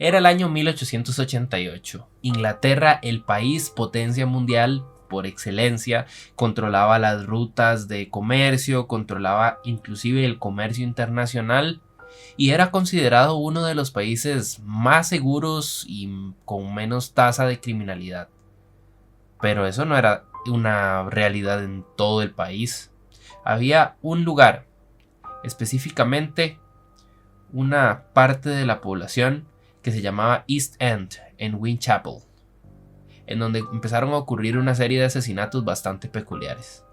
Era el año 1888. Inglaterra, el país potencia mundial por excelencia, controlaba las rutas de comercio, controlaba inclusive el comercio internacional y era considerado uno de los países más seguros y con menos tasa de criminalidad. Pero eso no era una realidad en todo el país. Había un lugar, específicamente una parte de la población que se llamaba East End en Whitechapel, en donde empezaron a ocurrir una serie de asesinatos bastante peculiares.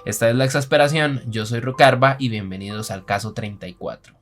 Esta es La Exasperación, yo soy Rocarba y bienvenidos al caso 34.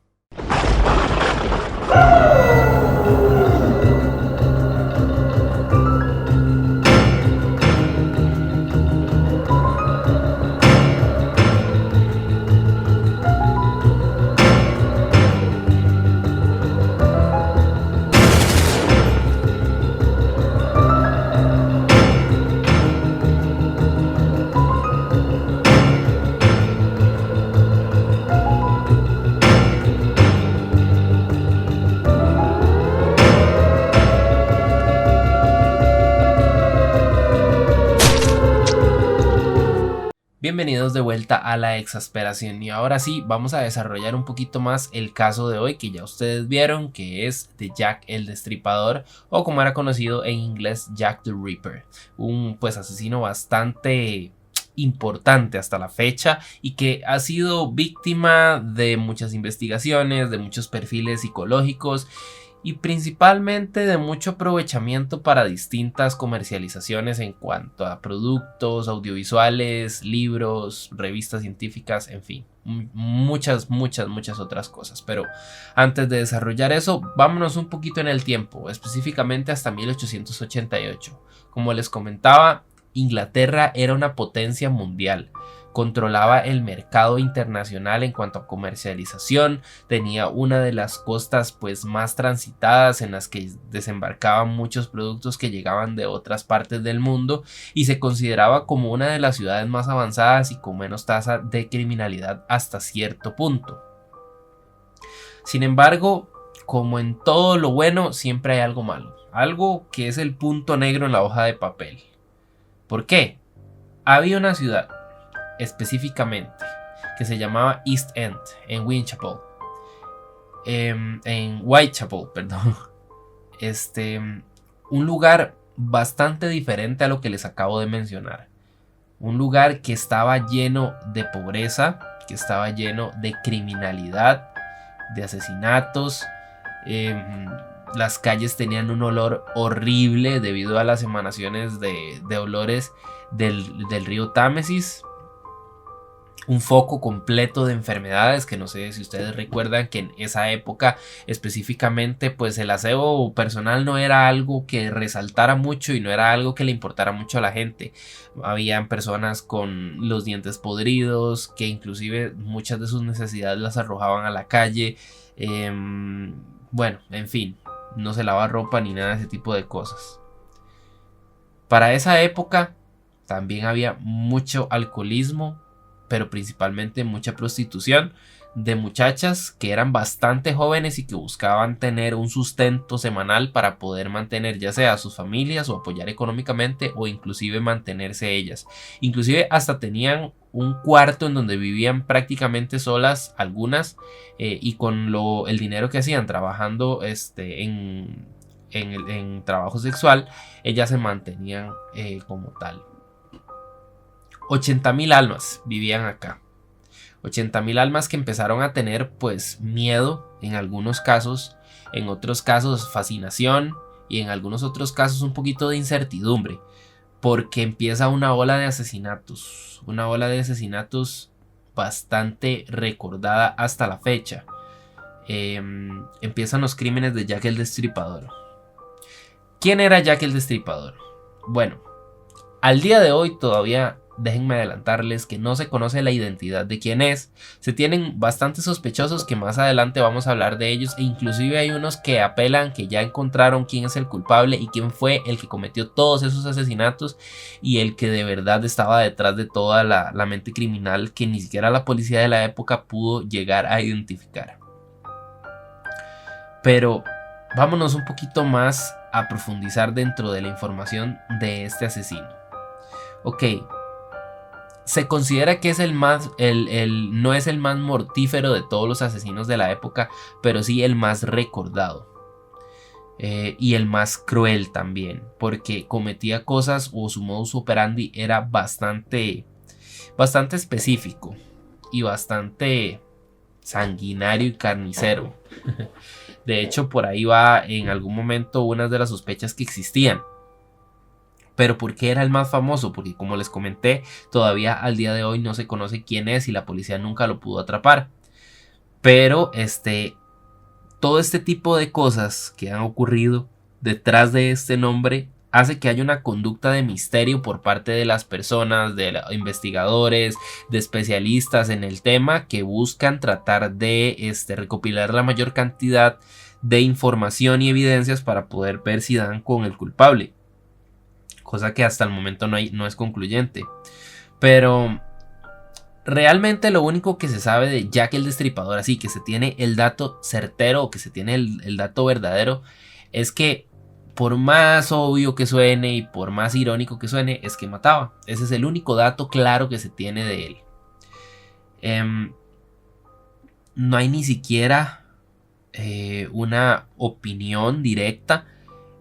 Bienvenidos de vuelta a La Exasperación y ahora sí vamos a desarrollar un poquito más el caso de hoy que ya ustedes vieron, que es de Jack el Destripador, o como era conocido en inglés, Jack the Ripper, un asesino bastante importante hasta la fecha y que ha sido víctima de muchas investigaciones, de muchos perfiles psicológicos y principalmente de mucho aprovechamiento para distintas comercializaciones en cuanto a productos audiovisuales, libros, revistas científicas, en fin, muchas otras cosas. Pero antes de desarrollar eso, vámonos un poquito en el tiempo, específicamente hasta 1888. Como les comentaba, Inglaterra era una potencia mundial. Controlaba el mercado internacional en cuanto a comercialización, tenía una de las costas más transitadas en las que desembarcaban muchos productos que llegaban de otras partes del mundo y se consideraba como una de las ciudades más avanzadas y con menos tasa de criminalidad hasta cierto punto. Sin embargo, como en todo lo bueno, siempre hay algo malo, algo que es el punto negro en la hoja de papel. ¿Por qué? Había una ciudad específicamente que se llamaba East End en Whitechapel, perdón. Un lugar bastante diferente a lo que les acabo de mencionar, un lugar que estaba lleno de pobreza, que estaba lleno de criminalidad, de asesinatos. Las calles tenían un olor horrible debido a las emanaciones de olores del río Támesis. Un foco completo de enfermedades que no sé si ustedes recuerdan que en esa época específicamente el aseo personal no era algo que resaltara mucho y no era algo que le importara mucho a la gente. Habían personas con los dientes podridos que inclusive muchas de sus necesidades las arrojaban a la calle. En fin, no se lava ropa ni nada de ese tipo de cosas. Para esa época también había mucho alcoholismo, pero principalmente mucha prostitución de muchachas que eran bastante jóvenes y que buscaban tener un sustento semanal para poder mantener ya sea a sus familias o apoyar económicamente o inclusive mantenerse ellas. Inclusive hasta tenían un cuarto en donde vivían prácticamente solas algunas y con el dinero que hacían trabajando en trabajo sexual, ellas se mantenían como tal. 80,000 almas vivían acá. 80,000 almas que empezaron a tener miedo en algunos casos, en otros casos fascinación y en algunos otros casos un poquito de incertidumbre, porque empieza una ola de asesinatos bastante recordada hasta la fecha. Empiezan los crímenes de Jack el Destripador. ¿Quién era Jack el Destripador? Bueno, al día de hoy todavía déjenme adelantarles que no se conoce la identidad de quién es. Se tienen bastantes sospechosos que más adelante vamos a hablar de ellos, e inclusive hay unos que apelan que ya encontraron quién es el culpable y quién fue el que cometió todos esos asesinatos y el que de verdad estaba detrás de toda la mente criminal que ni siquiera la policía de la época pudo llegar a identificar. Pero vámonos un poquito más a profundizar dentro de la información de este asesino. Ok, se considera que es no es el más mortífero de todos los asesinos de la época, pero sí el más recordado. Y el más cruel también, porque cometía cosas, o su modus operandi era bastante específico y bastante sanguinario y carnicero. De hecho, por ahí va en algún momento una de las sospechas que existían. Pero ¿por qué era el más famoso? Porque, como les comenté, todavía al día de hoy no se conoce quién es y la policía nunca lo pudo atrapar. Pero todo este tipo de cosas que han ocurrido detrás de este nombre hace que haya una conducta de misterio por parte de las personas, de investigadores, de especialistas en el tema, que buscan tratar de recopilar la mayor cantidad de información y evidencias para poder ver si dan con el culpable, cosa que hasta el momento no es concluyente. Pero realmente lo único que se sabe de Jack el Destripador, así que se tiene el dato certero, o que se tiene el dato verdadero, es que, por más obvio que suene y por más irónico que suene, es que mataba. Ese es el único dato claro que se tiene de él. No hay ni siquiera una opinión directa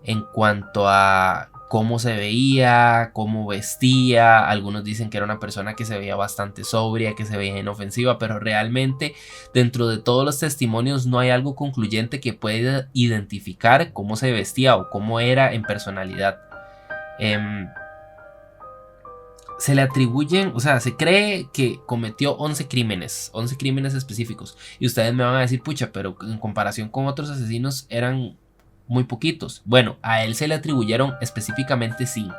en cuanto a cómo se veía, cómo vestía. Algunos dicen que era una persona que se veía bastante sobria, que se veía inofensiva, pero realmente dentro de todos los testimonios no hay algo concluyente que pueda identificar cómo se vestía o cómo era en personalidad. Se le atribuyen, o sea, se cree que cometió 11 crímenes específicos. Y ustedes me van a decir, pucha, pero en comparación con otros asesinos eran muy poquitos. Bueno, a él se le atribuyeron específicamente 5.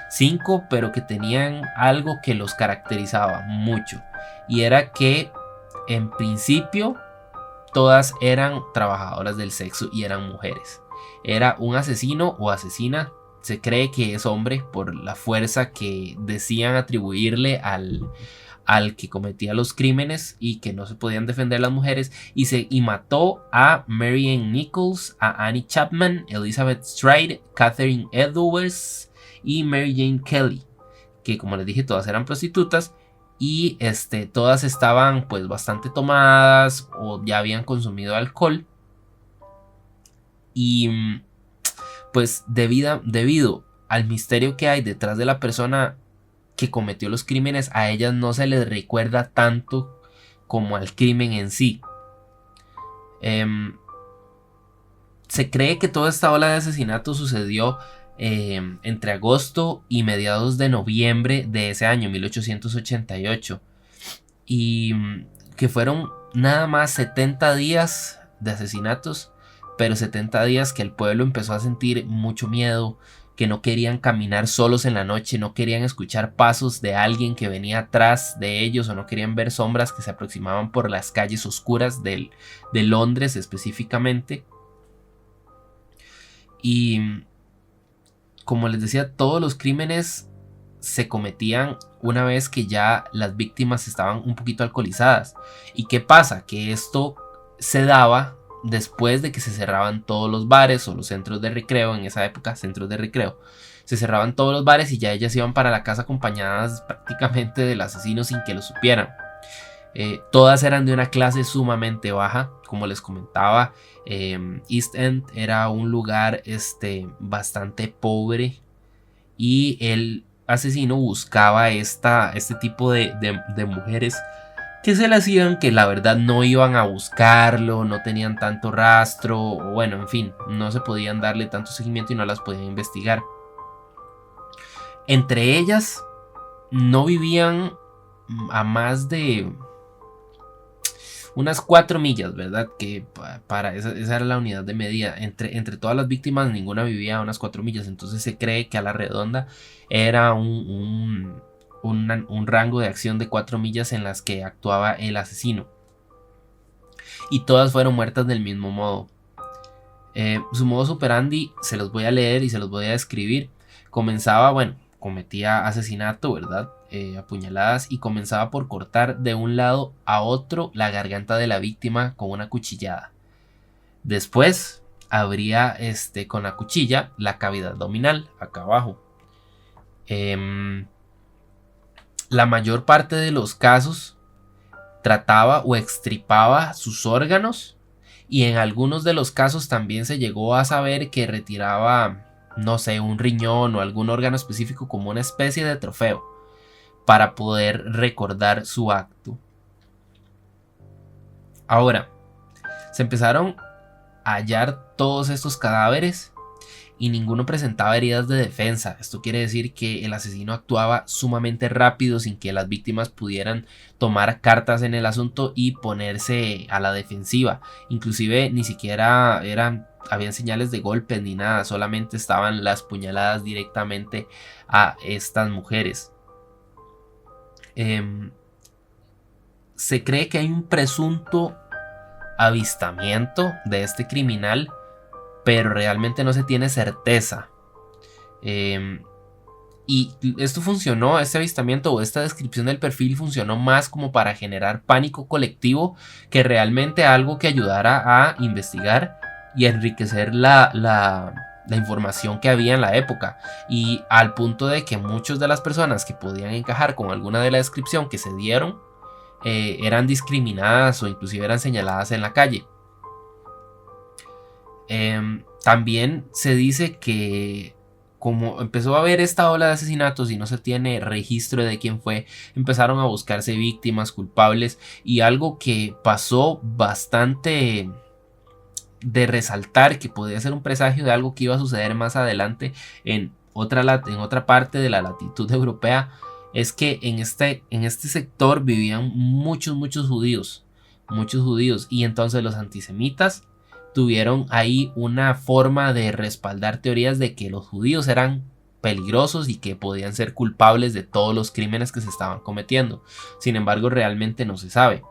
5, pero que tenían algo que los caracterizaba mucho. Y era que, en principio, todas eran trabajadoras del sexo y eran mujeres. Era un asesino o asesina. Se cree que es hombre por la fuerza que decían atribuirle al que cometía los crímenes y que no se podían defender las mujeres, y mató a Mary Ann Nichols, a Annie Chapman, Elizabeth Stride, Catherine Edwards y Mary Jane Kelly, que, como les dije, todas eran prostitutas y todas estaban pues bastante tomadas o ya habían consumido alcohol. Y pues debido al misterio que hay detrás de la persona que cometió los crímenes, a ellas no se les recuerda tanto como al crimen en sí. Se cree que toda esta ola de asesinatos sucedió entre agosto y mediados de noviembre de ese año, 1888, y que fueron nada más 70 días de asesinatos, pero 70 días que el pueblo empezó a sentir mucho miedo, que no querían caminar solos en la noche, no querían escuchar pasos de alguien que venía atrás de ellos, o no querían ver sombras que se aproximaban por las calles oscuras de Londres específicamente. Y como les decía, todos los crímenes se cometían una vez que ya las víctimas estaban un poquito alcoholizadas. ¿Y qué pasa? Que esto se daba después de que se cerraban todos los bares o los centros de recreo. En esa época, centros de recreo, se cerraban todos los bares y ya ellas iban para la casa acompañadas prácticamente del asesino sin que lo supieran. Todas eran de una clase sumamente baja. Como les comentaba, East End era un lugar bastante pobre, y el asesino buscaba este tipo de mujeres que se le hacían, que la verdad no iban a buscarlo, no tenían tanto rastro, o bueno, en fin, no se podían darle tanto seguimiento y no las podían investigar. Entre ellas no vivían a más de unas 4 millas, ¿verdad? Que para esa era la unidad de medida. Entre todas las víctimas, ninguna vivía a unas 4 millas. Entonces se cree que a la redonda era un rango de acción de 4 millas en las que actuaba el asesino. Y todas fueron muertas del mismo modo. Su modus operandi se los voy a leer y se los voy a describir. Comenzaba, bueno, cometía asesinato, ¿verdad? Apuñaladas, y comenzaba por cortar de un lado a otro la garganta de la víctima con una cuchillada. Después abría con la cuchilla la cavidad abdominal acá abajo. La mayor parte de los casos trataba o extirpaba sus órganos, y en algunos de los casos también se llegó a saber que retiraba, no sé, un riñón o algún órgano específico como una especie de trofeo para poder recordar su acto. Ahora, se empezaron a hallar todos estos cadáveres y ninguno presentaba heridas de defensa. Esto quiere decir que el asesino actuaba sumamente rápido sin que las víctimas pudieran tomar cartas en el asunto y ponerse a la defensiva. Inclusive ni siquiera habían señales de golpes ni nada, solamente estaban las puñaladas directamente a estas mujeres. Se cree que hay un presunto avistamiento de este criminal, pero realmente no se tiene certeza. Y esto funcionó, este avistamiento o esta descripción del perfil funcionó más como para generar pánico colectivo que realmente algo que ayudara a investigar y enriquecer la información que había en la época, y al punto de que muchas de las personas que podían encajar con alguna de la descripción que se dieron eran discriminadas o inclusive eran señaladas en la calle. También se dice que como empezó a haber esta ola de asesinatos y no se tiene registro de quién fue, empezaron a buscarse víctimas, culpables, y algo que pasó bastante de resaltar, que podía ser un presagio de algo que iba a suceder más adelante en otra parte de la latitud europea, es que en este sector vivían muchos judíos, y entonces los antisemitas tuvieron ahí una forma de respaldar teorías de que los judíos eran peligrosos y que podían ser culpables de todos los crímenes que se estaban cometiendo. Sin embargo, realmente no se sabe.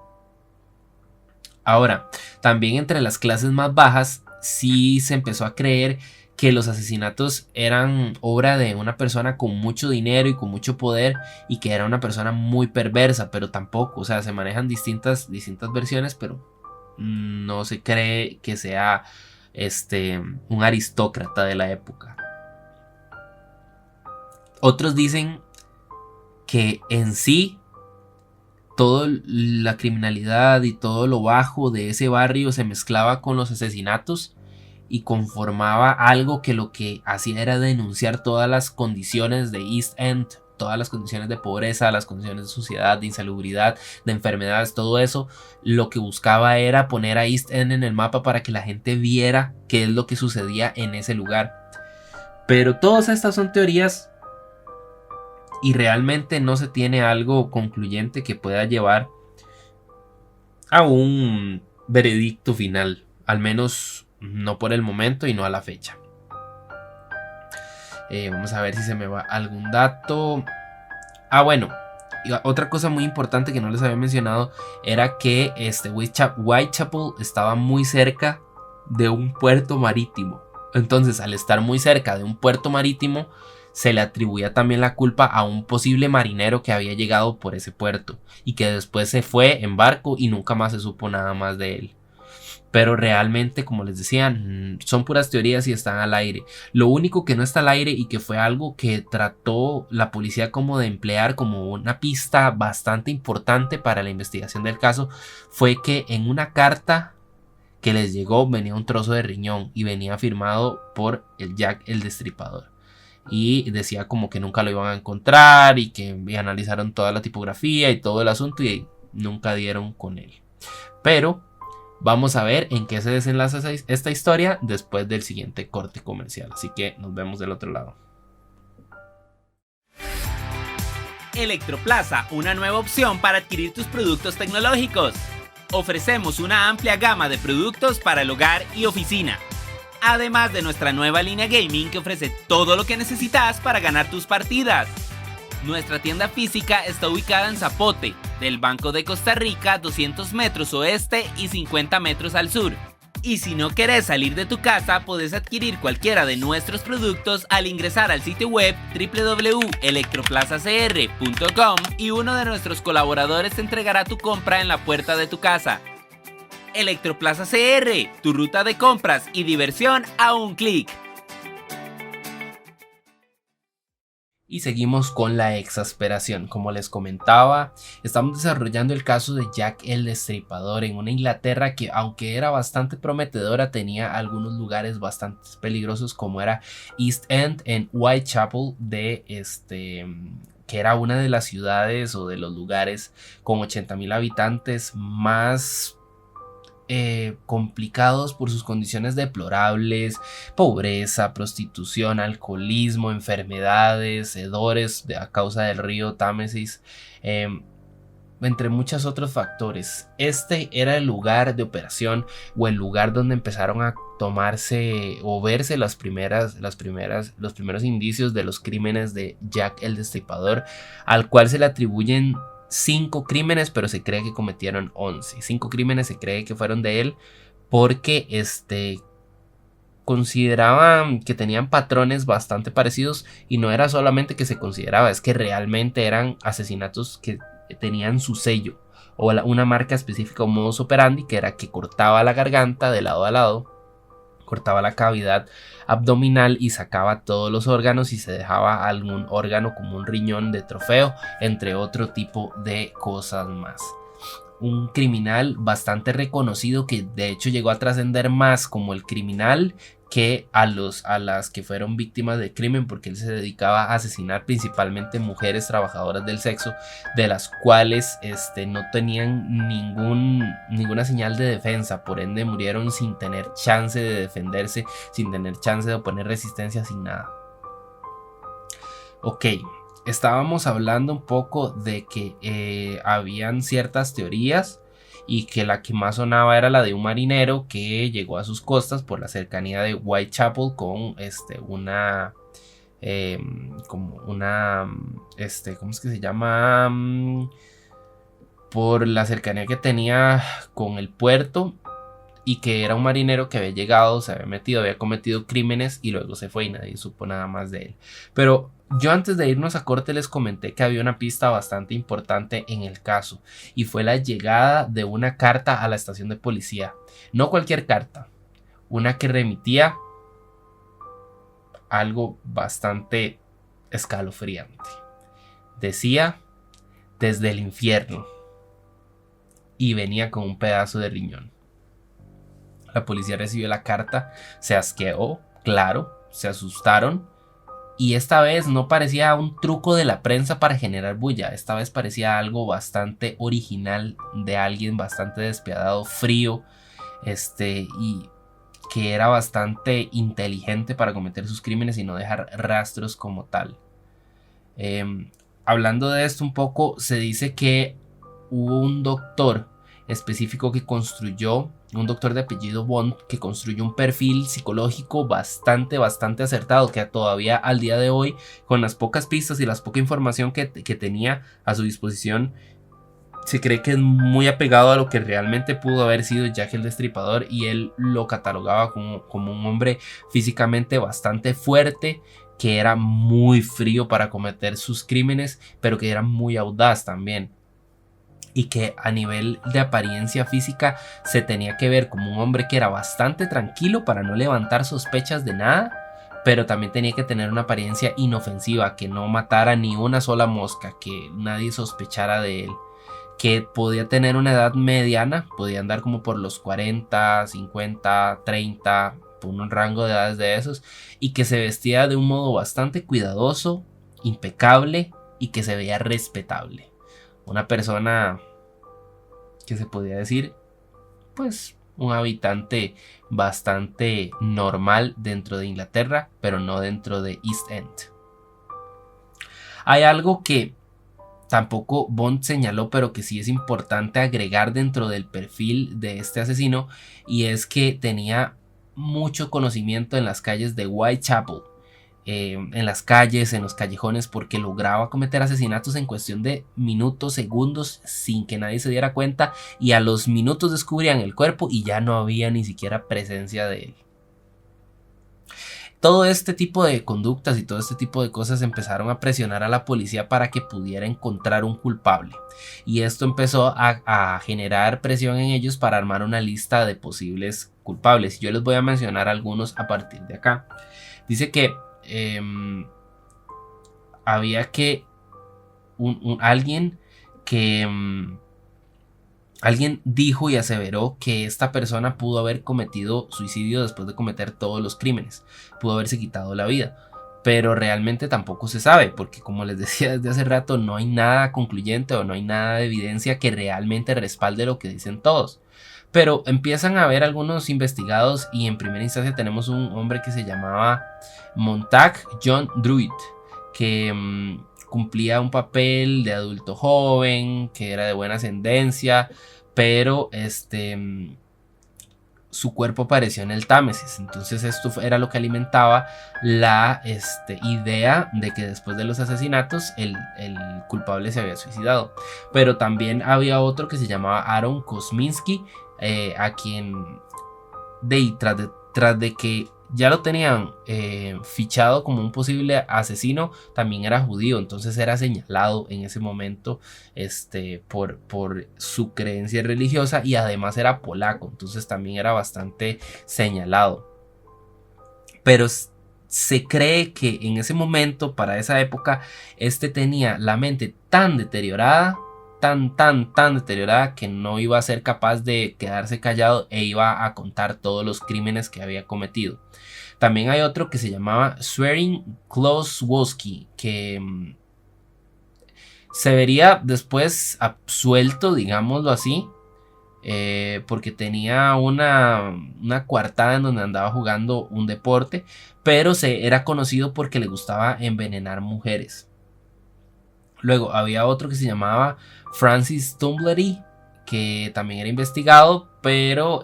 Ahora, también entre las clases más bajas sí se empezó a creer que los asesinatos eran obra de una persona con mucho dinero y con mucho poder, y que era una persona muy perversa, pero tampoco, o sea, se manejan distintas versiones, pero no se cree que sea un aristócrata de la época. Otros dicen que en sí toda la criminalidad y todo lo bajo de ese barrio se mezclaba con los asesinatos y conformaba algo que lo que hacía era denunciar todas las condiciones de East End, todas las condiciones de pobreza, las condiciones de suciedad, de insalubridad, de enfermedades, todo eso. Lo que buscaba era poner a East End en el mapa para que la gente viera qué es lo que sucedía en ese lugar. Pero todas estas son teorías y realmente no se tiene algo concluyente que pueda llevar a un veredicto final, al menos no por el momento y no a la fecha. Vamos a ver si se me va algún dato. Bueno, otra cosa muy importante que no les había mencionado era que Whitechapel estaba muy cerca de un puerto marítimo. Entonces, al estar muy cerca de un puerto marítimo, se le atribuía también la culpa a un posible marinero que había llegado por ese puerto y que después se fue en barco y nunca más se supo nada más de él. Pero realmente, como les decía, son puras teorías y están al aire. Lo único que no está al aire y que fue algo que trató la policía como de emplear como una pista bastante importante para la investigación del caso, fue que en una carta que les llegó venía un trozo de riñón y venía firmado por el Jack el Destripador. Y decía como que nunca lo iban a encontrar y que analizaron toda la tipografía y todo el asunto y nunca dieron con él. Pero vamos a ver en qué se desenlaza esta historia después del siguiente corte comercial. Así que nos vemos del otro lado. Electroplaza, una nueva opción para adquirir tus productos tecnológicos. Ofrecemos una amplia gama de productos para el hogar y oficina. Además de nuestra nueva línea gaming que ofrece todo lo que necesitas para ganar tus partidas. Nuestra tienda física está ubicada en Zapote, del Banco de Costa Rica, 200 metros oeste y 50 metros al sur. Y si no querés salir de tu casa, podés adquirir cualquiera de nuestros productos al ingresar al sitio web www.electroplazacr.com y uno de nuestros colaboradores te entregará tu compra en la puerta de tu casa. Electroplaza CR, tu ruta de compras y diversión a un clic. Y seguimos con la exasperación. Como les comentaba, estamos desarrollando el caso de Jack el Destripador en una Inglaterra que, aunque era bastante prometedora, tenía algunos lugares bastante peligrosos, como era East End en Whitechapel, que era una de las ciudades o de los lugares con 80,000 habitantes más complicados por sus condiciones deplorables, pobreza, prostitución, alcoholismo, enfermedades, hedores a causa del río Támesis, entre muchos otros factores. Este era el lugar de operación o el lugar donde empezaron a tomarse o verse los primeros indicios de los crímenes de Jack el Destripador, al cual se le atribuyen 5 crímenes, pero se cree que cometieron 11. 5 crímenes se cree que fueron de él porque consideraban que tenían patrones bastante parecidos, y no era solamente que se consideraba, es que realmente eran asesinatos que tenían su sello o una marca específica o modus operandi, que era que cortaba la garganta de lado a lado, cortaba la cavidad abdominal y sacaba todos los órganos y se dejaba algún órgano como un riñón de trofeo, entre otro tipo de cosas más. Un criminal bastante reconocido que de hecho llegó a trascender más como el criminal que a las que fueron víctimas de crimen, porque él se dedicaba a asesinar principalmente mujeres trabajadoras del sexo, de las cuales no tenían ninguna señal de defensa, por ende murieron sin tener chance de defenderse, sin tener chance de oponer resistencia, sin nada. Ok, estábamos hablando un poco de que habían ciertas teorías, y que la que más sonaba era la de un marinero que llegó a sus costas por la cercanía de Whitechapel con ¿cómo es que se llama? Por la cercanía que tenía con el puerto, y que era un marinero que había llegado, se había metido, había cometido crímenes y luego se fue y nadie supo nada más de él. Pero yo, antes de irnos a corte, les comenté que había una pista bastante importante en el caso, y fue la llegada de una carta a la estación de policía. No cualquier carta, una que remitía algo bastante escalofriante. Decía: desde el infierno, y venía con un pedazo de riñón. La policía recibió la carta, se asqueó, claro, se asustaron, y esta vez no parecía un truco de la prensa para generar bulla. Esta vez parecía algo bastante original, de alguien bastante despiadado, frío, y que era bastante inteligente para cometer sus crímenes y no dejar rastros como tal. Hablando de esto un poco, se dice que hubo un doctor específico que construyó, un doctor de apellido Bond, que construyó un perfil psicológico bastante acertado, que todavía al día de hoy, con las pocas pistas y la poca información que tenía a su disposición, se cree que es muy apegado a lo que realmente pudo haber sido Jack el Destripador, y él lo catalogaba como un hombre físicamente bastante fuerte, que era muy frío para cometer sus crímenes, pero que era muy audaz también. Y que a nivel de apariencia física se tenía que ver como un hombre que era bastante tranquilo para no levantar sospechas de nada, pero también tenía que tener una apariencia inofensiva, que no matara ni una sola mosca, que nadie sospechara de él, que podía tener una edad mediana, podía andar como por los 40, 50, 30, por un rango de edades de esos, y que se vestía de un modo bastante cuidadoso, impecable, y que se veía respetable. Una persona que se podía decir, pues, un habitante bastante normal dentro de Inglaterra, pero no dentro de East End. Hay algo que tampoco Bond señaló, pero que sí es importante agregar dentro del perfil de este asesino, y es que tenía mucho conocimiento en las calles de Whitechapel. En las calles, en los callejones, porque lograba cometer asesinatos en cuestión de minutos, segundos, sin que nadie se diera cuenta, y a los minutos descubrían el cuerpo y ya no había ni siquiera presencia de él. Todo este tipo de conductas y todo este tipo de cosas empezaron a presionar a la policía para que pudiera encontrar un culpable. Y esto empezó a generar presión en ellos para armar una lista de posibles culpables. Yo les voy a mencionar algunos a partir de acá. Dice que había que alguien que alguien dijo y aseveró que esta persona pudo haber cometido suicidio después de cometer todos los crímenes, pudo haberse quitado la vida, pero realmente tampoco se sabe, porque como les decía desde hace rato, no hay nada concluyente o no hay nada de evidencia que realmente respalde lo que dicen todos. Pero empiezan a haber algunos investigados y en primera instancia tenemos un hombre que se llamaba Montag John Druitt, que cumplía un papel de adulto joven, que era de buena ascendencia, pero su cuerpo apareció en el Támesis. Entonces esto era lo que alimentaba la idea de que después de los asesinatos el culpable se había suicidado. Pero también había otro que se llamaba Aaron Kosminski, a quien tras de que ya lo tenían fichado como un posible asesino, también era judío, entonces era señalado en ese momento por su creencia religiosa, y además era polaco, entonces también era bastante señalado. Pero se cree que en ese momento, para esa época, tenía la mente tan deteriorada, tan deteriorada, que no iba a ser capaz de quedarse callado e iba a contar todos los crímenes que había cometido. También hay otro que se llamaba Swearing Klosowski, que se vería después absuelto, digámoslo así, porque tenía una coartada en donde andaba jugando un deporte, pero era conocido porque le gustaba envenenar mujeres. Luego había otro que se llamaba Francis Tumblery, que también era investigado, pero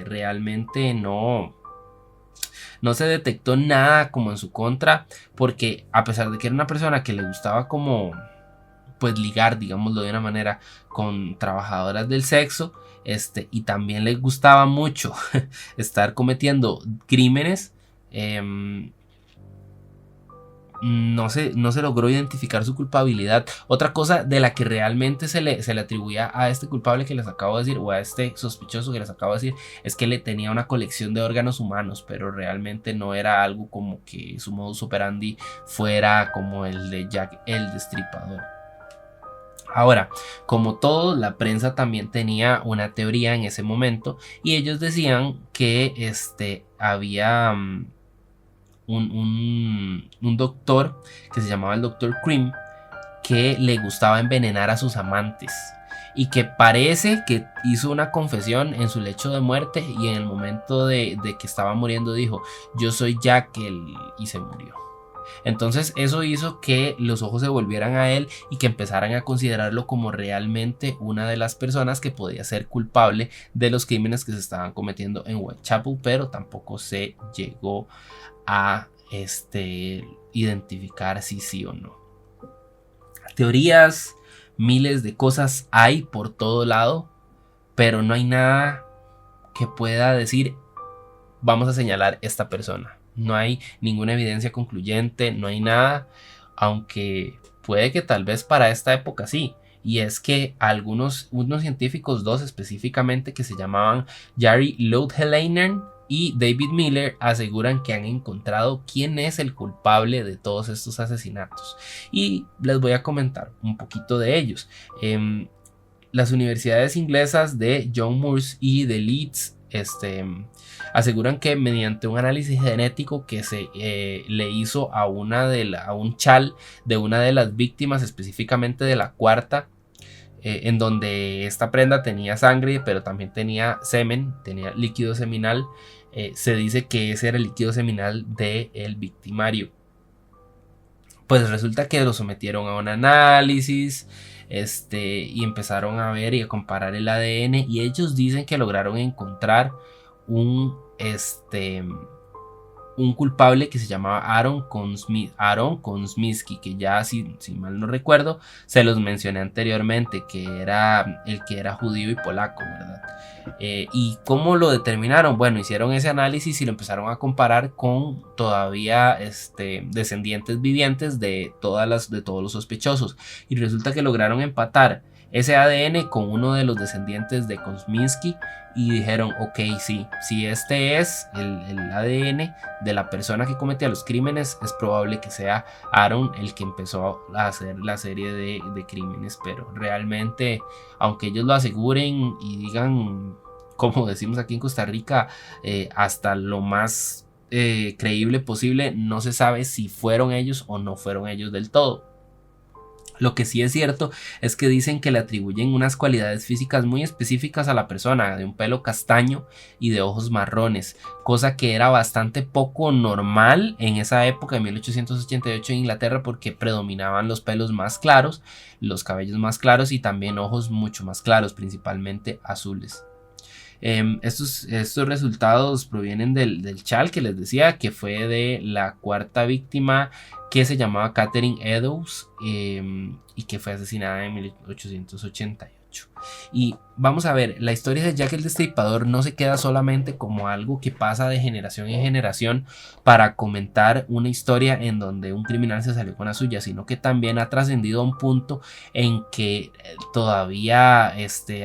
realmente no se detectó nada como en su contra, porque a pesar de que era una persona que le gustaba como pues ligar, digámoslo de una manera, con trabajadoras del sexo, y también le gustaba mucho estar cometiendo crímenes, no se logró identificar su culpabilidad. Otra cosa de la que realmente se le atribuía a este culpable que les acabo de decir, o a este sospechoso que les acabo de decir, es que le tenía una colección de órganos humanos, pero realmente no era algo como que su modus operandi fuera como el de Jack el Destripador. Ahora, como todo, la prensa también tenía una teoría en ese momento, y ellos decían que había un doctor que se llamaba el Dr. Cream, que le gustaba envenenar a sus amantes, y que parece que hizo una confesión en su lecho de muerte, y en el momento de que estaba muriendo dijo: yo soy Jack y se murió. Entonces eso hizo que los ojos se volvieran a él y que empezaran a considerarlo como realmente una de las personas que podía ser culpable de los crímenes que se estaban cometiendo en Whitechapel, pero tampoco se llegó a identificar si sí o no. Teorías, miles de cosas hay por todo lado, pero no hay nada que pueda decir: vamos a señalar esta persona. No hay ninguna evidencia concluyente, no hay nada, aunque puede que tal vez para esta época sí. Y es que unos científicos, dos específicamente, que se llamaban Jari Loudhelainer y David Miller, aseguran que han encontrado quién es el culpable de todos estos asesinatos. Y les voy a comentar un poquito de ellos. Las universidades inglesas de John Moores y de Leeds aseguran que mediante un análisis genético que se le hizo a un chal de una de las víctimas, específicamente de la cuarta, en donde esta prenda tenía sangre, pero también tenía semen, tenía líquido seminal, se dice que ese era el líquido seminal del victimario. Pues resulta que lo sometieron a un análisis, y empezaron a ver y a comparar el ADN, y ellos dicen que lograron encontrar un un culpable que se llamaba Aaron Kosminski, que ya si mal no recuerdo, se los mencioné anteriormente, que era el que era judío y polaco, ¿verdad? ¿Y cómo lo determinaron? Bueno, hicieron ese análisis y lo empezaron a comparar con todavía descendientes vivientes de todos los sospechosos, y resulta que lograron empatar ese ADN con uno de los descendientes de Kosminski y dijeron, ok, sí, si este es el ADN de la persona que cometía los crímenes, es probable que sea Aaron el que empezó a hacer la serie de crímenes. Pero realmente, aunque ellos lo aseguren y digan, como decimos aquí en Costa Rica, hasta lo más creíble posible, no se sabe si fueron ellos o no fueron ellos del todo. Lo que sí es cierto es que dicen que le atribuyen unas cualidades físicas muy específicas a la persona, de un pelo castaño y de ojos marrones, cosa que era bastante poco normal en esa época de 1888 en Inglaterra, porque predominaban los pelos más claros, los cabellos más claros y también ojos mucho más claros, principalmente azules. Estos resultados provienen del CHAL que les decía, que fue de la cuarta víctima, que se llamaba Catherine Eddowes, y que fue asesinada en 1888. Y vamos a ver, la historia de Jack el Destripador no se queda solamente como algo que pasa de generación en generación para comentar una historia en donde un criminal se salió con la suya, sino que también ha trascendido a un punto en que todavía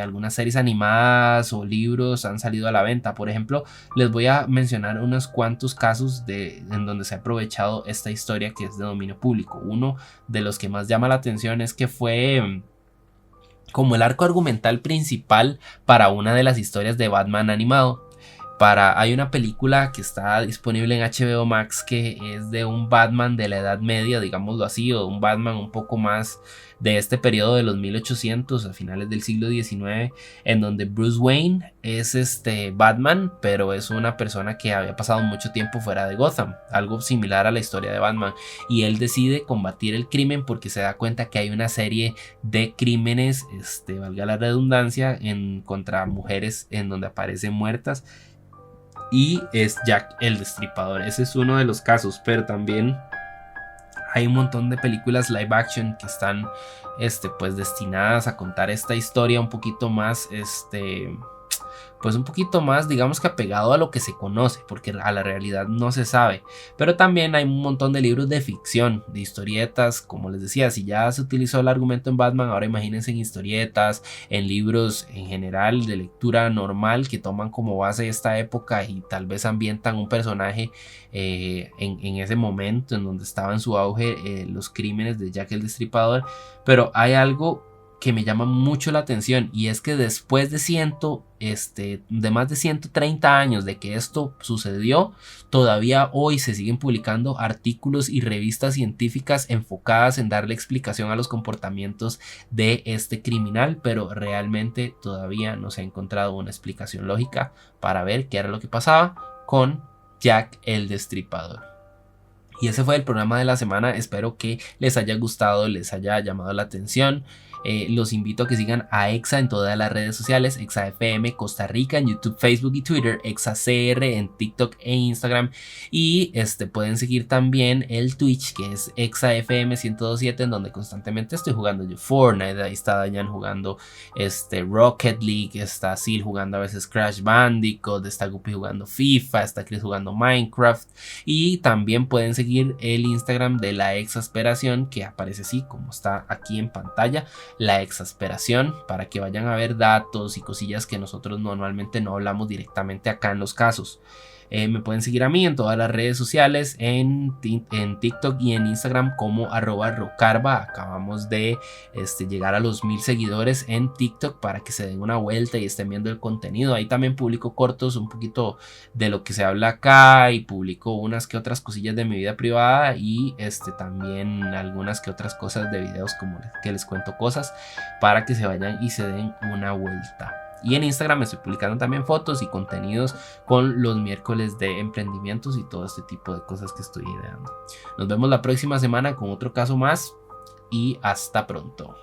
algunas series animadas o libros han salido a la venta. Por ejemplo, les voy a mencionar unos cuantos casos en donde se ha aprovechado esta historia que es de dominio público. Uno de los que más llama la atención es que fue como el arco argumental principal para una de las historias de Batman animado. Hay una película que está disponible en HBO Max que es de un Batman de la Edad Media, digámoslo así, o un Batman un poco más de este periodo de los 1800 a finales del siglo XIX, en donde Bruce Wayne es Batman, pero es una persona que había pasado mucho tiempo fuera de Gotham, algo similar a la historia de Batman, y él decide combatir el crimen porque se da cuenta que hay una serie de crímenes, valga la redundancia, contra mujeres en donde aparecen muertas, y es Jack el Destripador. Ese es uno de los casos, pero también hay un montón de películas live action que están pues destinadas a contar esta historia un poquito más pues un poquito más, digamos que apegado a lo que se conoce, porque a la realidad no se sabe. Pero también hay un montón de libros de ficción, de historietas, como les decía, si ya se utilizó el argumento en Batman, ahora imagínense en historietas, en libros en general de lectura normal que toman como base esta época y tal vez ambientan un personaje en ese momento en donde estaba en su auge los crímenes de Jack el Destripador. Pero hay algo que me llama mucho la atención, y es que después de más de 130 años de que esto sucedió, todavía hoy se siguen publicando artículos y revistas científicas enfocadas en darle explicación a los comportamientos de este criminal, pero realmente todavía no se ha encontrado una explicación lógica para ver qué era lo que pasaba con Jack el Destripador. Y ese fue el programa de la semana. Espero que les haya gustado, les haya llamado la atención. Los invito a que sigan a EXA en todas las redes sociales, EXA FM Costa Rica en YouTube, Facebook y Twitter, EXA CR en TikTok e Instagram, y pueden seguir también el Twitch, que es EXA FM 1027, en donde constantemente estoy jugando yo Fortnite. Ahí está Dayan jugando Rocket League, está Sil jugando a veces Crash Bandicoot, está Guppy jugando FIFA, está Chris jugando Minecraft, y también pueden seguir el Instagram de la Exasperación, que aparece así como está aquí en pantalla, la Exasperación, para que vayan a ver datos y cosillas que nosotros normalmente no hablamos directamente acá en los casos. Me pueden seguir a mí en todas las redes sociales, en TikTok y en Instagram como @rocarva. Acabamos de llegar a los 1000 seguidores en TikTok, para que se den una vuelta y estén viendo el contenido. Ahí también publico cortos, un poquito de lo que se habla acá, y publico unas que otras cosillas de mi vida privada, y también algunas que otras cosas de videos como que les cuento cosas, para que se vayan y se den una vuelta. Y en Instagram estoy publicando también fotos y contenidos con los miércoles de emprendimientos y todo este tipo de cosas que estoy ideando. Nos vemos la próxima semana con otro caso más, y hasta pronto.